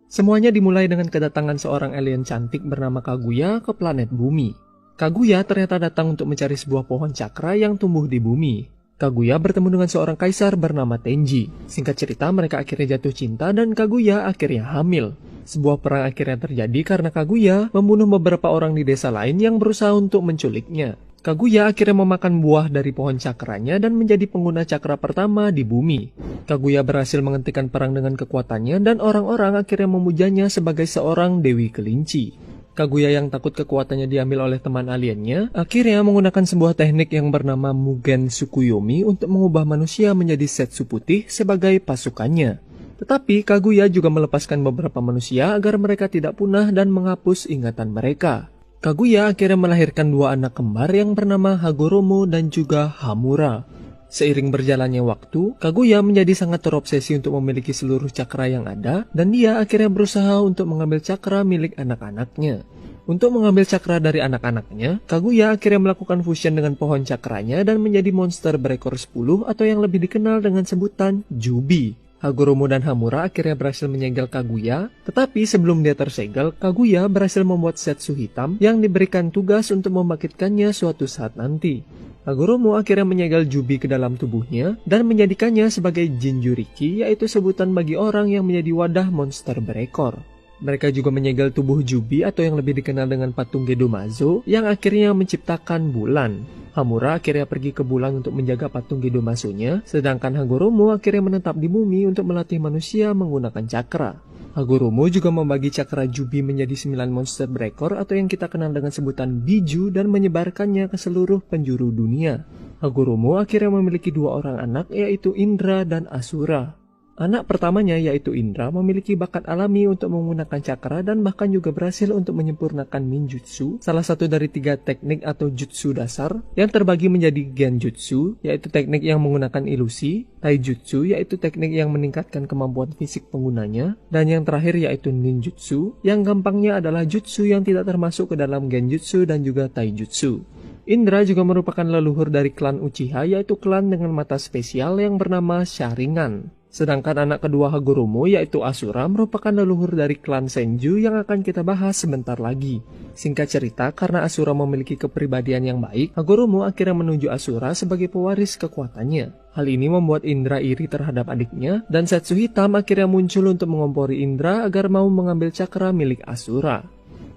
Semuanya dimulai dengan kedatangan seorang alien cantik bernama Kaguya ke planet bumi. Kaguya ternyata datang untuk mencari sebuah pohon cakra yang tumbuh di bumi. Kaguya bertemu dengan seorang kaisar bernama Tenji. Singkat cerita, mereka akhirnya jatuh cinta dan Kaguya akhirnya hamil. Sebuah perang akhirnya terjadi karena Kaguya membunuh beberapa orang di desa lain yang berusaha untuk menculiknya. Kaguya akhirnya memakan buah dari pohon cakranya dan menjadi pengguna cakra pertama di bumi. Kaguya berhasil menghentikan perang dengan kekuatannya dan orang-orang akhirnya memujanya sebagai seorang dewi kelinci. Kaguya yang takut kekuatannya diambil oleh teman aliennya, akhirnya menggunakan sebuah teknik yang bernama Mugen Tsukuyomi untuk mengubah manusia menjadi Setsu putih sebagai pasukannya. Tetapi Kaguya juga melepaskan beberapa manusia agar mereka tidak punah dan menghapus ingatan mereka. Kaguya akhirnya melahirkan dua anak kembar yang bernama Hagoromo dan juga Hamura. Seiring berjalannya waktu, Kaguya menjadi sangat terobsesi untuk memiliki seluruh cakra yang ada, dan dia akhirnya berusaha untuk mengambil cakra milik anak-anaknya. Untuk mengambil cakra dari anak-anaknya, Kaguya akhirnya melakukan fusion dengan pohon cakranya dan menjadi monster berekor 10 atau yang lebih dikenal dengan sebutan Jubi. Hagoromo dan Hamura akhirnya berhasil menyegel Kaguya, tetapi sebelum dia tersegel, Kaguya berhasil membuat Setsu hitam yang diberikan tugas untuk membangkitkannya suatu saat nanti. Hagoromo akhirnya menyegel Jubi ke dalam tubuhnya dan menjadikannya sebagai Jinjuriki, yaitu sebutan bagi orang yang menjadi wadah monster berekor. Mereka juga menyegel tubuh Jubi atau yang lebih dikenal dengan patung Gedomazo yang akhirnya menciptakan bulan. Hamura akhirnya pergi ke bulan untuk menjaga patung Gedomazo-nya, sedangkan Hagoromo akhirnya menetap di bumi untuk melatih manusia menggunakan cakra. Hagoromo juga membagi cakra Jubi menjadi 9 monster berekor atau yang kita kenal dengan sebutan Biju dan menyebarkannya ke seluruh penjuru dunia. Hagoromo akhirnya memiliki dua orang anak, yaitu Indra dan Asura. Anak pertamanya yaitu Indra memiliki bakat alami untuk menggunakan cakra dan bahkan juga berhasil untuk menyempurnakan ninjutsu, salah satu dari 3 teknik atau jutsu dasar yang terbagi menjadi genjutsu, yaitu teknik yang menggunakan ilusi, taijutsu, yaitu teknik yang meningkatkan kemampuan fisik penggunanya, dan yang terakhir yaitu ninjutsu, yang gampangnya adalah jutsu yang tidak termasuk ke dalam genjutsu dan juga taijutsu. Indra juga merupakan leluhur dari klan Uchiha, yaitu klan dengan mata spesial yang bernama Sharingan. Sedangkan anak kedua Hagoromo yaitu Asura merupakan leluhur dari klan Senju yang akan kita bahas sebentar lagi. Singkat cerita, karena Asura memiliki kepribadian yang baik, Hagoromo akhirnya menunjuk Asura sebagai pewaris kekuatannya. Hal ini membuat Indra iri terhadap adiknya, dan Setsu hitam akhirnya muncul untuk mengompori Indra agar mau mengambil cakra milik Asura.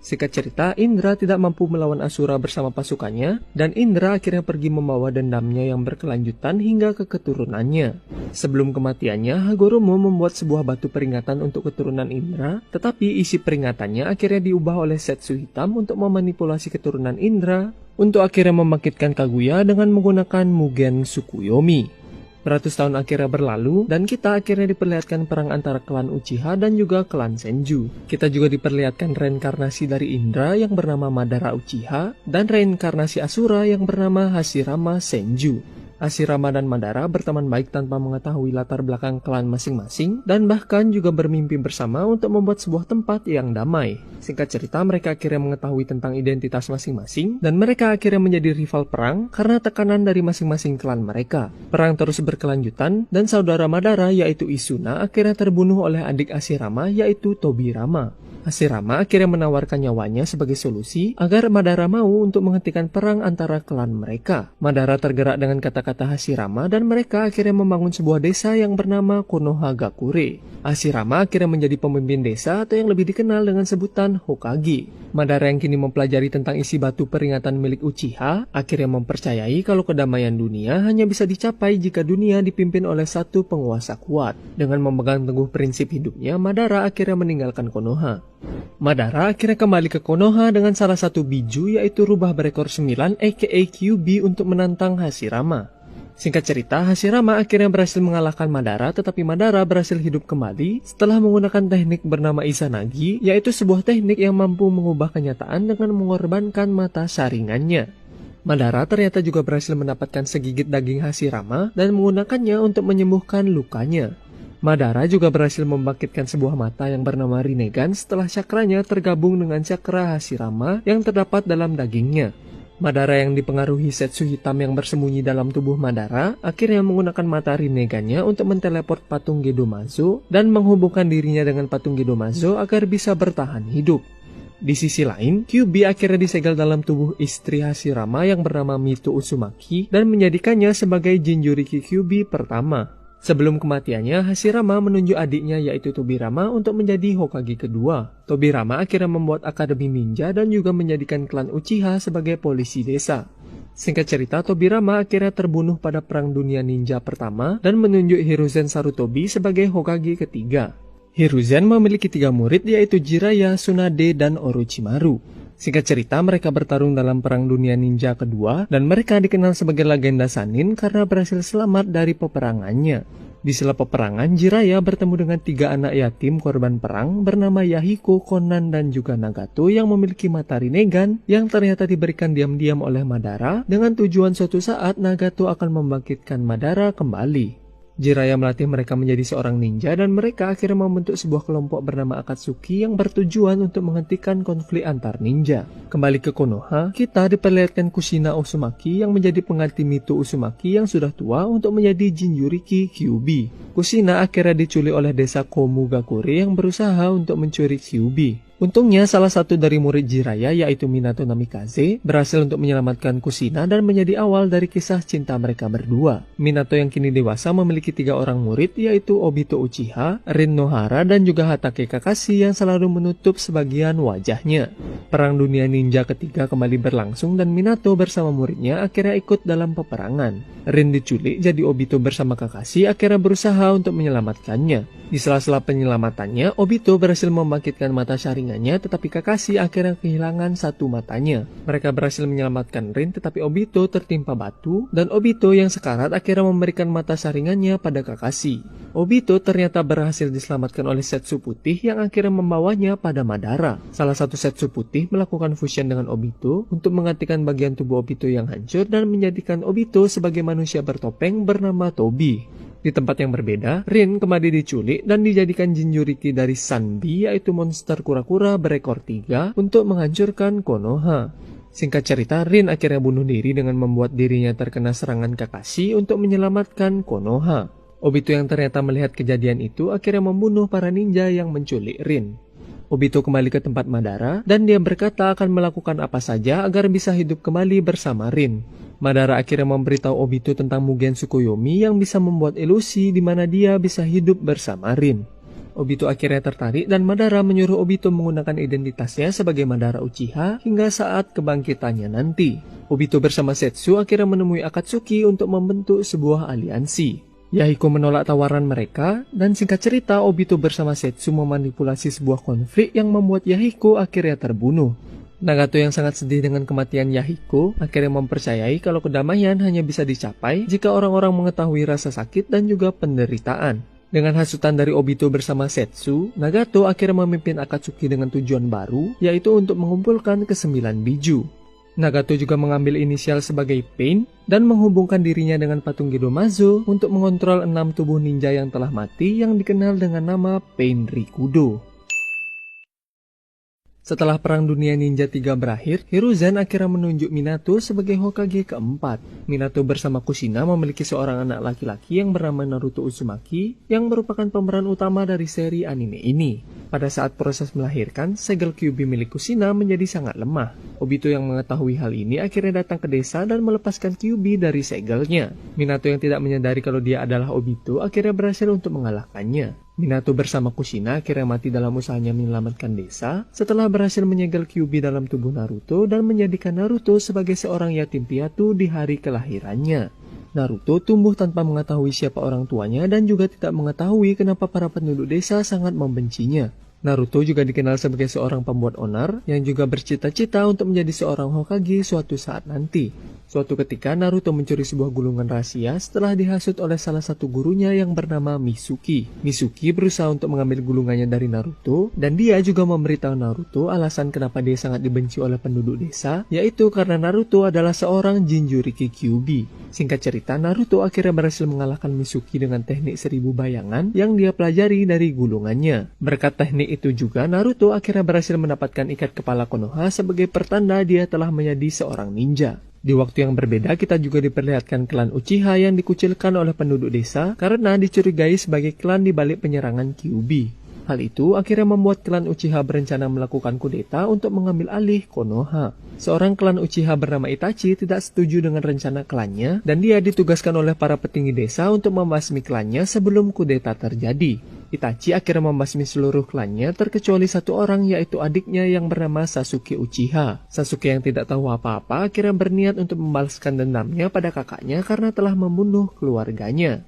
Singkat cerita, Indra tidak mampu melawan Asura bersama pasukannya, dan Indra akhirnya pergi membawa dendamnya yang berkelanjutan hingga ke keturunannya. Sebelum kematiannya, Hagoromo membuat sebuah batu peringatan untuk keturunan Indra, tetapi isi peringatannya akhirnya diubah oleh Setsu hitam untuk memanipulasi keturunan Indra, untuk akhirnya membangkitkan Kaguya dengan menggunakan Mugen Tsukuyomi. Beratus tahun akhirnya berlalu, dan kita akhirnya diperlihatkan perang antara klan Uchiha dan juga klan Senju. Kita juga diperlihatkan reinkarnasi dari Indra yang bernama Madara Uchiha, dan reinkarnasi Asura yang bernama Hashirama Senju. Hashirama dan Madara berteman baik tanpa mengetahui latar belakang klan masing-masing, dan bahkan juga bermimpi bersama untuk membuat sebuah tempat yang damai. Singkat cerita, mereka akhirnya mengetahui tentang identitas masing-masing, dan mereka akhirnya menjadi rival perang karena tekanan dari masing-masing klan mereka. Perang terus berkelanjutan, dan saudara Madara yaitu Isuna akhirnya terbunuh oleh adik Hashirama yaitu Tobirama. Hashirama akhirnya menawarkan nyawanya sebagai solusi agar Madara mau untuk menghentikan perang antara klan mereka. Madara tergerak dengan kata-kata Hashirama dan mereka akhirnya membangun sebuah desa yang bernama Konohagakure. Hashirama akhirnya menjadi pemimpin desa atau yang lebih dikenal dengan sebutan Hokage. Madara yang kini mempelajari tentang isi batu peringatan milik Uchiha akhirnya mempercayai kalau kedamaian dunia hanya bisa dicapai jika dunia dipimpin oleh satu penguasa kuat. Dengan memegang teguh prinsip hidupnya, Madara akhirnya meninggalkan Konoha. Madara akhirnya kembali ke Konoha dengan salah satu biju yaitu rubah berekor 9 aka Kyuubi untuk menantang Hashirama. Singkat cerita, Hashirama akhirnya berhasil mengalahkan Madara, tetapi Madara berhasil hidup kembali setelah menggunakan teknik bernama Izanagi, yaitu sebuah teknik yang mampu mengubah kenyataan dengan mengorbankan mata saringannya. Madara ternyata juga berhasil mendapatkan segigit daging Hashirama dan menggunakannya untuk menyembuhkan lukanya. Madara juga berhasil membangkitkan sebuah mata yang bernama Rinnegan setelah cakranya tergabung dengan cakra Hashirama yang terdapat dalam dagingnya. Madara yang dipengaruhi Setsu hitam yang bersembunyi dalam tubuh Madara akhirnya menggunakan mata Rinnegan-nya untuk menteleport patung Gedomazo dan menghubungkan dirinya dengan patung Gedomazo agar bisa bertahan hidup. Di sisi lain, Kyuubi akhirnya disegel dalam tubuh istri Hashirama yang bernama Mito Uzumaki dan menjadikannya sebagai Jinchuriki Kyuubi pertama. Sebelum kematiannya, Hashirama menunjuk adiknya yaitu Tobirama untuk menjadi Hokage kedua. Tobirama akhirnya membuat akademi ninja dan juga menjadikan klan Uchiha sebagai polisi desa. Singkat cerita, Tobirama akhirnya terbunuh pada Perang Dunia Ninja pertama dan menunjuk Hiruzen Sarutobi sebagai Hokage ketiga. Hiruzen memiliki 3 murid yaitu Jiraiya, Tsunade, dan Orochimaru. Singkat cerita, mereka bertarung dalam Perang Dunia Ninja kedua dan mereka dikenal sebagai legenda Sannin karena berhasil selamat dari peperangannya. Di sela peperangan, Jiraiya bertemu dengan 3 anak yatim korban perang bernama Yahiko, Konan, dan juga Nagato yang memiliki mata Rinnegan yang ternyata diberikan diam-diam oleh Madara dengan tujuan suatu saat Nagato akan membangkitkan Madara kembali. Jiraiya melatih mereka menjadi seorang ninja dan mereka akhirnya membentuk sebuah kelompok bernama Akatsuki yang bertujuan untuk menghentikan konflik antar ninja. Kembali ke Konoha, kita diperlihatkan Kushina Uzumaki yang menjadi pengganti Mito Uzumaki yang sudah tua untuk menjadi Jinchuriki Kyuubi. Kushina akhirnya diculik oleh desa Komugakure yang berusaha untuk mencuri Kyuubi. Untungnya salah satu dari murid Jiraiya yaitu Minato Namikaze berhasil untuk menyelamatkan Kushina dan menjadi awal dari kisah cinta mereka berdua. Minato yang kini dewasa memiliki 3 orang murid yaitu Obito Uchiha, Rin Nohara, dan juga Hatake Kakashi yang selalu menutup sebagian wajahnya. Perang Dunia Ninja ketiga kembali berlangsung dan Minato bersama muridnya akhirnya ikut dalam peperangan. Rin diculik jadi Obito bersama Kakashi akhirnya berusaha untuk menyelamatkannya. Di sela-sela penyelamatannya, Obito berhasil membangkitkan mata Sharingan-nya, tetapi Kakashi akhirnya kehilangan 1 matanya. Mereka berhasil menyelamatkan Rin, tetapi Obito tertimpa batu, dan Obito yang sekarat akhirnya memberikan mata Sharingan-nya pada Kakashi. Obito ternyata berhasil diselamatkan oleh Setsu Putih yang akhirnya membawanya pada Madara. Salah satu Setsu Putih melakukan fusion dengan Obito untuk menggantikan bagian tubuh Obito yang hancur dan menjadikan Obito sebagai manusia bertopeng bernama Tobi. Di tempat yang berbeda, Rin kembali diculik dan dijadikan Jinchuriki dari Sanbi yaitu monster kura-kura berekor 3 untuk menghancurkan Konoha. Singkat cerita, Rin akhirnya bunuh diri dengan membuat dirinya terkena serangan Kakashi untuk menyelamatkan Konoha. Obito yang ternyata melihat kejadian itu akhirnya membunuh para ninja yang menculik Rin. Obito kembali ke tempat Madara dan dia berkata akan melakukan apa saja agar bisa hidup kembali bersama Rin. Madara akhirnya memberitahu Obito tentang Mugen Tsukuyomi yang bisa membuat ilusi di mana dia bisa hidup bersama Rin. Obito akhirnya tertarik dan Madara menyuruh Obito menggunakan identitasnya sebagai Madara Uchiha hingga saat kebangkitannya nanti. Obito bersama Setsu akhirnya menemui Akatsuki untuk membentuk sebuah aliansi. Yahiko menolak tawaran mereka dan singkat cerita Obito bersama Setsu memanipulasi sebuah konflik yang membuat Yahiko akhirnya terbunuh. Nagato yang sangat sedih dengan kematian Yahiko akhirnya mempercayai kalau kedamaian hanya bisa dicapai jika orang-orang mengetahui rasa sakit dan juga penderitaan. Dengan hasutan dari Obito bersama Setsu, Nagato akhirnya memimpin Akatsuki dengan tujuan baru, yaitu untuk mengumpulkan ke-9 biju. Nagato juga mengambil inisial sebagai Pain dan menghubungkan dirinya dengan patung Gedomazo untuk mengontrol 6 tubuh ninja yang telah mati yang dikenal dengan nama Pain Rikudo. Setelah Perang Dunia Ninja 3 berakhir, Hiruzen akhirnya menunjuk Minato sebagai Hokage keempat. Minato bersama Kushina memiliki seorang anak laki-laki yang bernama Naruto Uzumaki yang merupakan pemeran utama dari seri anime ini. Pada saat proses melahirkan, segel Kyuubi milik Kushina menjadi sangat lemah. Obito yang mengetahui hal ini akhirnya datang ke desa dan melepaskan Kyuubi dari segelnya. Minato yang tidak menyadari kalau dia adalah Obito akhirnya berhasil untuk mengalahkannya. Minato bersama Kushina akhirnya mati dalam usahanya menyelamatkan desa setelah berhasil menyegel Kyuubi dalam tubuh Naruto dan menjadikan Naruto sebagai seorang yatim piatu di hari kelahirannya. Naruto tumbuh tanpa mengetahui siapa orang tuanya dan juga tidak mengetahui kenapa para penduduk desa sangat membencinya. Naruto juga dikenal sebagai seorang pembuat onar yang juga bercita-cita untuk menjadi seorang Hokage suatu saat nanti. Suatu ketika Naruto mencuri sebuah gulungan rahasia setelah dihasut oleh salah satu gurunya yang bernama Mitsuki. Mitsuki berusaha untuk mengambil gulungannya dari Naruto, dan dia juga memberitahu Naruto alasan kenapa dia sangat dibenci oleh penduduk desa, yaitu karena Naruto adalah seorang Jinchuriki Kyuubi. Singkat cerita, Naruto akhirnya berhasil mengalahkan Mitsuki dengan teknik 1000 bayangan yang dia pelajari dari gulungannya. Berkat teknik itu juga, Naruto akhirnya berhasil mendapatkan ikat kepala Konoha sebagai pertanda dia telah menjadi seorang ninja. Di waktu yang berbeda, kita juga diperlihatkan klan Uchiha yang dikucilkan oleh penduduk desa karena dicurigai sebagai klan di balik penyerangan Kyuubi. Hal itu akhirnya membuat klan Uchiha berencana melakukan kudeta untuk mengambil alih Konoha. Seorang klan Uchiha bernama Itachi tidak setuju dengan rencana klannya, dan dia ditugaskan oleh para petinggi desa untuk membasmi klannya sebelum kudeta terjadi. Itachi akhirnya membasmi seluruh klannya terkecuali satu orang, yaitu adiknya yang bernama Sasuke Uchiha. Sasuke yang tidak tahu apa-apa akhirnya berniat untuk membalaskan dendamnya pada kakaknya karena telah membunuh keluarganya.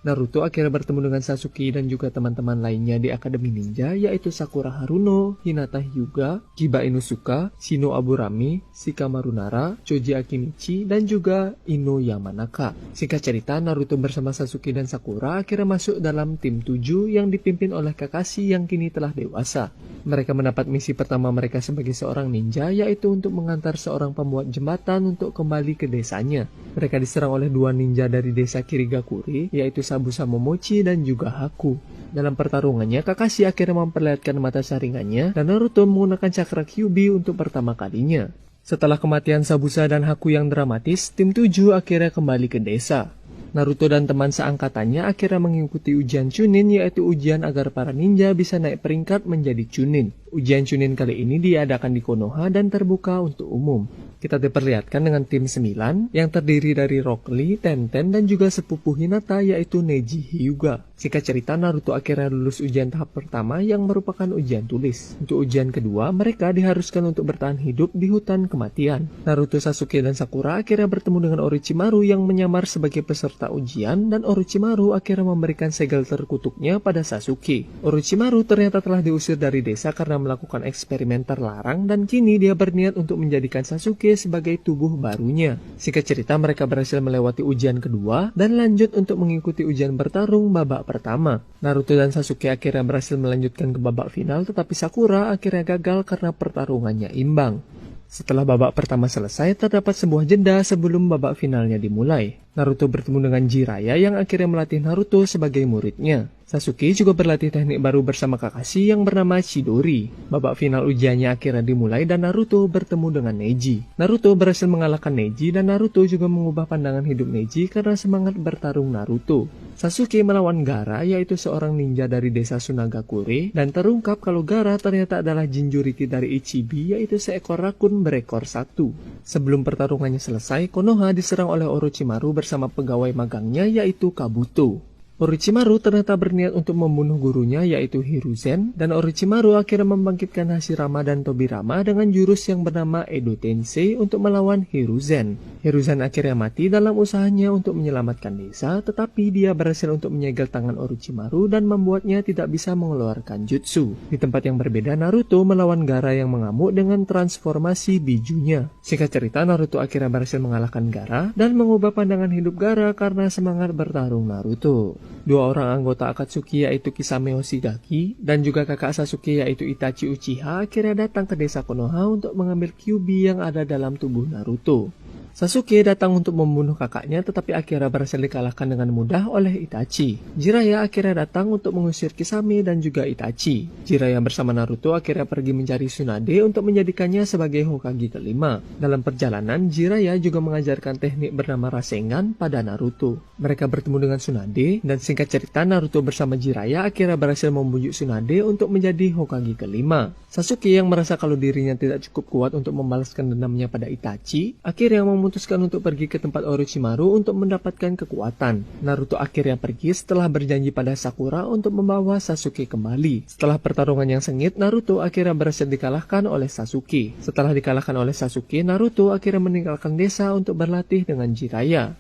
Naruto akhirnya bertemu dengan Sasuke dan juga teman-teman lainnya di Akademi Ninja, yaitu Sakura Haruno, Hinata Hyuga, Kiba Inusuka, Shino Aburami, Shikamaru Nara, Choji Akimichi, dan juga Ino Yamanaka. Singkat cerita, Naruto bersama Sasuke dan Sakura akhirnya masuk dalam tim 7 yang dipimpin oleh Kakashi yang kini telah dewasa. Mereka mendapat misi pertama mereka sebagai seorang ninja, yaitu untuk mengantar seorang pembuat jembatan untuk kembali ke desanya. Mereka diserang oleh dua ninja dari desa Kirigakure, yaitu Sabusa Momochi dan juga Haku. Dalam pertarungannya, Kakashi akhirnya memperlihatkan mata saringannya dan Naruto menggunakan cakra Kyuubi untuk pertama kalinya. Setelah kematian Sabusa dan Haku yang dramatis, tim 7 akhirnya kembali ke desa. Naruto dan teman seangkatannya akhirnya mengikuti ujian Chunin, yaitu ujian agar para ninja bisa naik peringkat menjadi Chunin. Ujian Chunin kali ini diadakan di Konoha dan terbuka untuk umum. Kita diperlihatkan dengan tim 9 yang terdiri dari Rock Lee, Tenten, dan juga sepupu Hinata yaitu Neji Hyuga. Singkat cerita, Naruto akhirnya lulus ujian tahap pertama yang merupakan ujian tulis. Untuk ujian kedua, mereka diharuskan untuk bertahan hidup di hutan kematian. Naruto, Sasuke, dan Sakura akhirnya bertemu dengan Orochimaru yang menyamar sebagai peserta ujian, dan Orochimaru akhirnya memberikan segel terkutuknya pada Sasuke. Orochimaru ternyata telah diusir dari desa karena melakukan eksperimen terlarang, dan kini dia berniat untuk menjadikan Sasuke sebagai tubuh barunya. Singkat cerita, mereka berhasil melewati ujian kedua dan lanjut untuk mengikuti ujian bertarung babak pertama. Naruto dan Sasuke akhirnya berhasil melanjutkan ke babak final, tetapi Sakura akhirnya gagal karena pertarungannya imbang. Setelah babak pertama selesai, terdapat sebuah jeda sebelum babak finalnya dimulai. Naruto bertemu dengan Jiraiya yang akhirnya melatih Naruto sebagai muridnya. Sasuke juga berlatih teknik baru bersama Kakashi yang bernama Chidori. Babak final ujiannya akhirnya dimulai dan Naruto bertemu dengan Neji. Naruto berhasil mengalahkan Neji dan Naruto juga mengubah pandangan hidup Neji karena semangat bertarung Naruto. Sasuke melawan Gaara, yaitu seorang ninja dari desa Sunagakure, dan terungkap kalau Gaara ternyata adalah Jinchuriki dari Ichibi, yaitu seekor rakun berekor satu. Sebelum pertarungannya selesai, Konoha diserang oleh Orochimaru bersama pegawai magangnya yaitu Kabuto. Orochimaru ternyata berniat untuk membunuh gurunya yaitu Hiruzen, dan Orochimaru akhirnya membangkitkan Hashirama dan Tobirama dengan jurus yang bernama Edo Tensei untuk melawan Hiruzen. Hiruzen akhirnya mati dalam usahanya untuk menyelamatkan desa, tetapi dia berhasil untuk menyegel tangan Orochimaru dan membuatnya tidak bisa mengeluarkan jutsu. Di tempat yang berbeda, Naruto melawan Gaara yang mengamuk dengan transformasi bijunya. Singkat cerita, Naruto akhirnya berhasil mengalahkan Gaara dan mengubah pandangan hidup Gaara karena semangat bertarung Naruto. Dua orang anggota Akatsuki yaitu Kisame Hoshigaki dan juga kakak Sasuke yaitu Itachi Uchiha akhirnya datang ke desa Konoha untuk mengambil Kyuubi yang ada dalam tubuh Naruto. Sasuke datang untuk membunuh kakaknya tetapi akhirnya berhasil dikalahkan dengan mudah oleh Itachi. Jiraiya akhirnya datang untuk mengusir Kisame dan juga Itachi. Jiraiya bersama Naruto akhirnya pergi mencari Tsunade untuk menjadikannya sebagai Hokage kelima. Dalam perjalanan, Jiraiya juga mengajarkan teknik bernama Rasengan pada Naruto. Mereka bertemu dengan Tsunade dan singkat cerita Naruto bersama Jiraiya akhirnya berhasil membujuk Tsunade untuk menjadi Hokage kelima. Sasuke yang merasa kalau dirinya tidak cukup kuat untuk membalaskan dendamnya pada Itachi, akhirnya memutuskan untuk pergi ke tempat Orochimaru untuk mendapatkan kekuatan. Naruto akhirnya pergi setelah berjanji pada Sakura untuk membawa Sasuke kembali. Setelah pertarungan yang sengit, Naruto akhirnya berhasil dikalahkan oleh Sasuke. Setelah dikalahkan oleh Sasuke, Naruto akhirnya meninggalkan desa untuk berlatih dengan Jiraiya.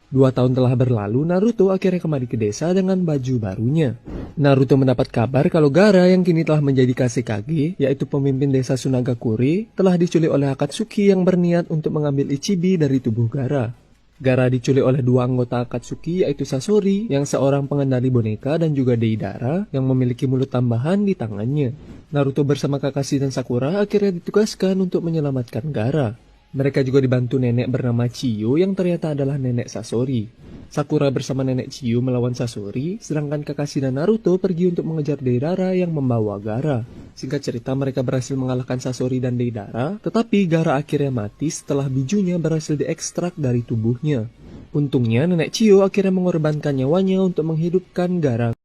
2 tahun telah berlalu, Naruto akhirnya kembali ke desa dengan baju barunya. Naruto mendapat kabar kalau Gaara yang kini telah menjadi Kashikage, yaitu pemimpin desa Sunagakure, telah diculik oleh Akatsuki yang berniat untuk mengambil Ichibi dari tubuh Gaara. Gaara diculik oleh 2 anggota Akatsuki, yaitu Sasori yang seorang pengendali boneka dan juga Deidara yang memiliki mulut tambahan di tangannya. Naruto bersama Kakashi dan Sakura akhirnya ditugaskan untuk menyelamatkan Gaara. Mereka juga dibantu nenek bernama Chiyo yang ternyata adalah nenek Sasori. Sakura bersama nenek Chiyo melawan Sasori, sedangkan Kakashi dan Naruto pergi untuk mengejar Deidara yang membawa Gaara. Singkat cerita, mereka berhasil mengalahkan Sasori dan Deidara, tetapi Gaara akhirnya mati setelah bijunya berhasil diekstrak dari tubuhnya. Untungnya nenek Chiyo akhirnya mengorbankan nyawanya untuk menghidupkan Gaara.